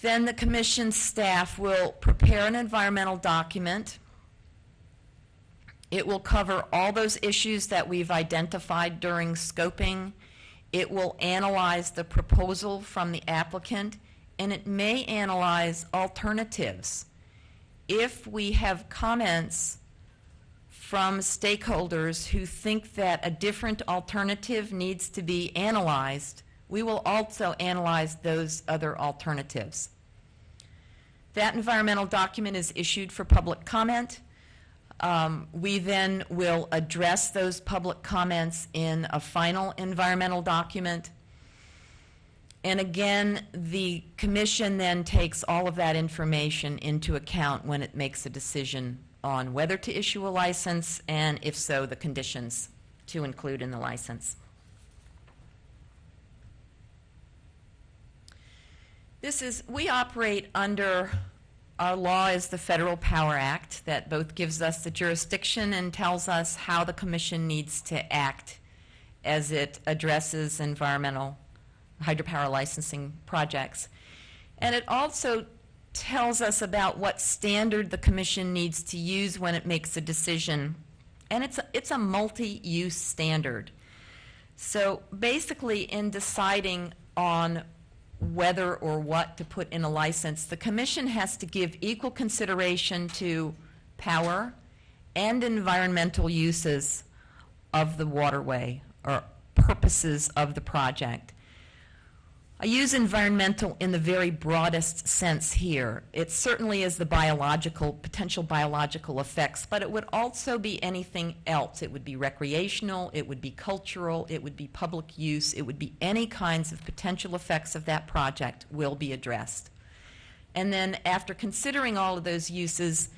Then the commission staff will prepare an environmental document. It will cover all those issues that we've identified during scoping. It will analyze the proposal from the applicant, and it may analyze alternatives. If we have comments from stakeholders who think that a different alternative needs to be analyzed, we will also analyze those other alternatives. That environmental document is issued for public comment. We then will address those public comments in a final environmental document. And again, the commission then takes all of that information into account when it makes a decision on whether to issue a license, and if so, the conditions to include in the license. We operate under, our law is the Federal Power Act that both gives us the jurisdiction and tells us how the commission needs to act as it addresses environmental hydropower licensing projects. And it also tells us about what standard the commission needs to use when it makes a decision. And it's a multi-use standard. So basically, in deciding on whether or what to put in a license, the commission has to give equal consideration to power and environmental uses of the waterway or purposes of the project. I use environmental in the very broadest sense here. It certainly is the potential biological effects, but it would also be anything else. It would be recreational, it would be cultural, it would be public use, it would be any kinds of potential effects of that project will be addressed. And then after considering all of those uses,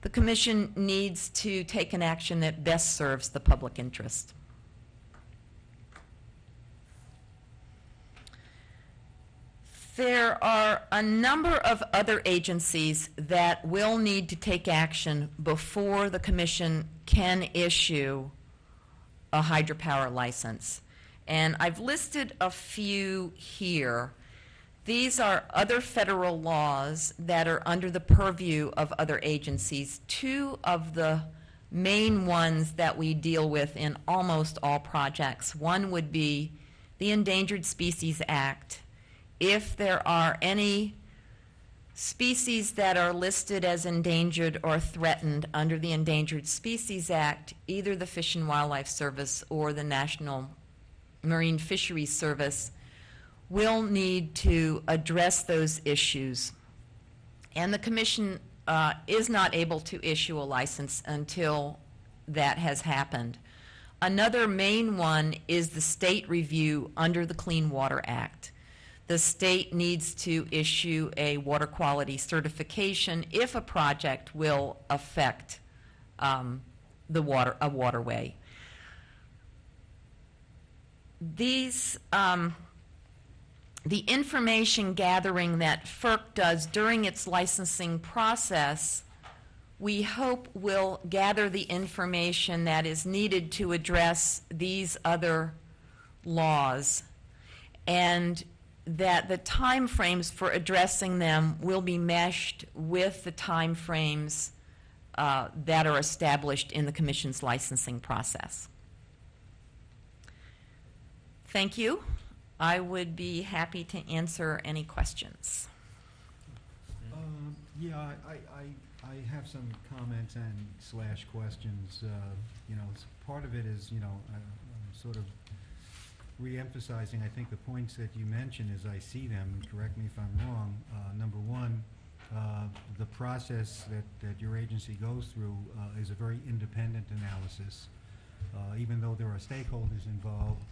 the commission needs to take an action that best serves the public interest. There are a number of other agencies that will need to take action before the commission can issue a hydropower license. And I've listed a few here. These are other federal laws that are under the purview of other agencies. Two of the main ones that we deal with in almost all projects. One would be the Endangered Species Act. If there are any species that are listed as endangered or threatened under the Endangered Species Act, either the Fish and Wildlife Service or the National Marine Fisheries Service will need to address those issues. And the commission is not able to issue a license until that has happened. Another main one is the state review under the Clean Water Act. The state needs to issue a water quality certification if a project will affect a waterway. These, the information gathering that FERC does during its licensing process, we hope will gather the information that is needed to address these other laws, and that the time frames for addressing them will be meshed with the time frames that are established in the commission's licensing process. Thank you. I would be happy to answer any questions. Yeah, I have some comments and / questions. You know, part of it is, you know, I'm sort of re-emphasizing, I think, the points that you mentioned as I see them, and correct me if I'm wrong. Number one, the process that your agency goes through is a very independent analysis. Even though there are stakeholders involved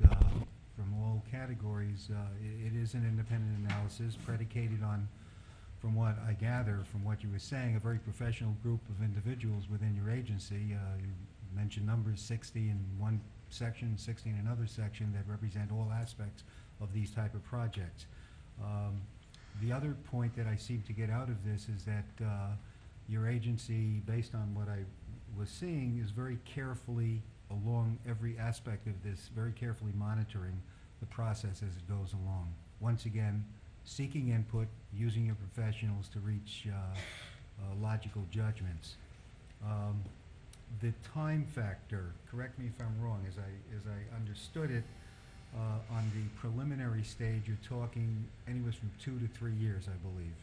from all categories, it is an independent analysis predicated on, from what I gather from what you were saying, a very professional group of individuals within your agency. You mentioned numbers, 60 in one section, 60 in another section, that represent all aspects of these type of projects. The other point that I seem to get out of this is that your agency, based on what I was seeing, is very carefully along every aspect of this, very carefully monitoring the process as it goes along. Once again, seeking input, using your professionals to reach logical judgments. The time factor, correct me if I'm wrong, as I understood it, on the preliminary stage, you're talking anywhere from 2 to 3 years, I believe.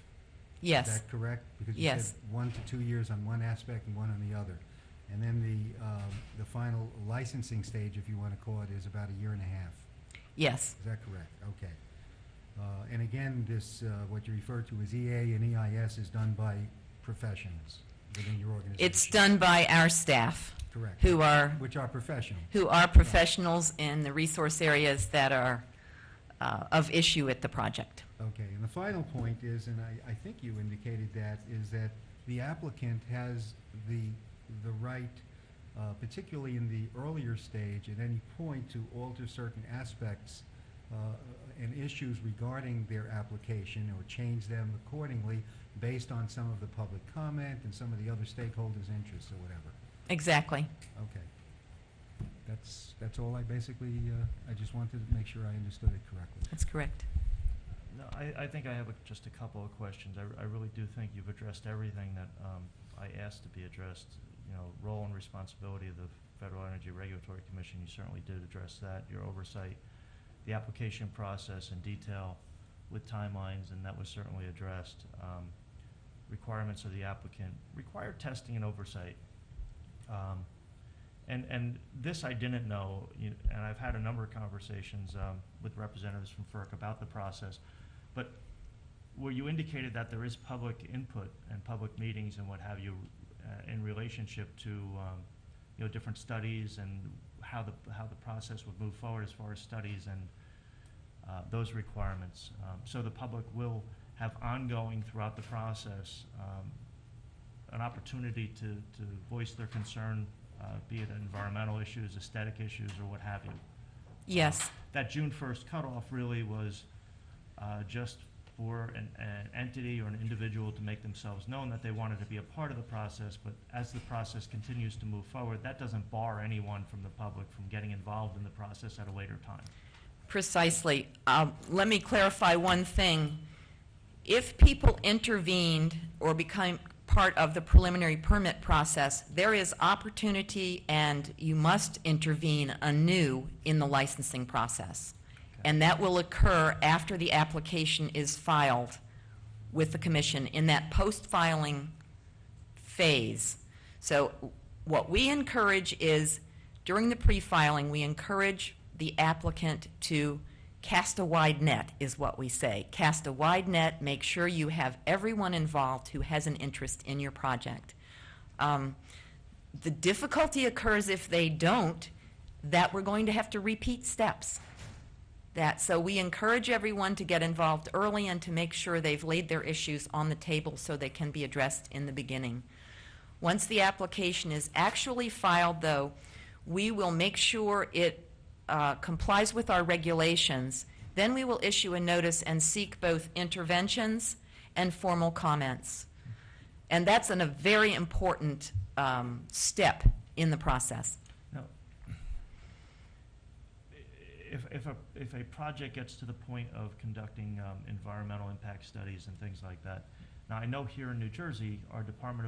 Yes. Is that correct? Because you Yes. said 1 to 2 years on one aspect and 1 on the other. And then the final licensing stage, if you want to call it, is about 1.5 years. Yes. Is that correct? Okay. And again, this, what you refer to as EA and EIS is done by professionals within your organization. It's done by our staff, Correct. which are professional. are professionals in the resource areas that are of issue at the project. Okay, and the final point is, and I think you indicated that, is that the applicant has the right, particularly in the earlier stage, at any point to alter certain aspects and issues regarding their application or change them accordingly based on some of the public comment and some of the other stakeholders' interests or whatever. Exactly. Okay. That's all I basically, I just wanted to make sure I understood it correctly. That's correct. No, I think I have just a couple of questions. I really do think you've addressed everything that I asked to be addressed. You know, role and responsibility of the Federal Energy Regulatory Commission, you certainly did address that. Your oversight, the application process in detail with timelines, and that was certainly addressed. Requirements of the applicant, required testing and oversight. And this I didn't know, and I've had a number of conversations with representatives from FERC about the process, but where you indicated that there is public input and public meetings and what have you in relationship to different studies and how the process would move forward as far as studies and those requirements. So the public will have ongoing throughout the process an opportunity to voice their concern, be it environmental issues, aesthetic issues, or what have you. Yes. That June 1st cutoff really was just for an entity or an individual to make themselves known that they wanted to be a part of the process, but as the process continues to move forward, that doesn't bar anyone from the public from getting involved in the process at a later time. Precisely. Let me clarify one thing. If people intervened or became part of the preliminary permit process, there is opportunity and you must intervene anew in the licensing process. Okay. And that will occur after the application is filed with the commission in that post-filing phase. So what we encourage is, during the pre-filing, we encourage the applicant to cast a wide net, is what we say. Cast a wide net, make sure you have everyone involved who has an interest in your project. The difficulty occurs if they don't, that we're going to have to repeat steps. So we encourage everyone to get involved early and to make sure they've laid their issues on the table so they can be addressed in the beginning. Once the application is actually filed, though, we will make sure it complies with our regulations. Then we will issue a notice and seek both interventions and formal comments. And that's a very important step in the process. Now, if a project gets to the point of conducting environmental impact studies and things like that, now I know here in New Jersey, our Department of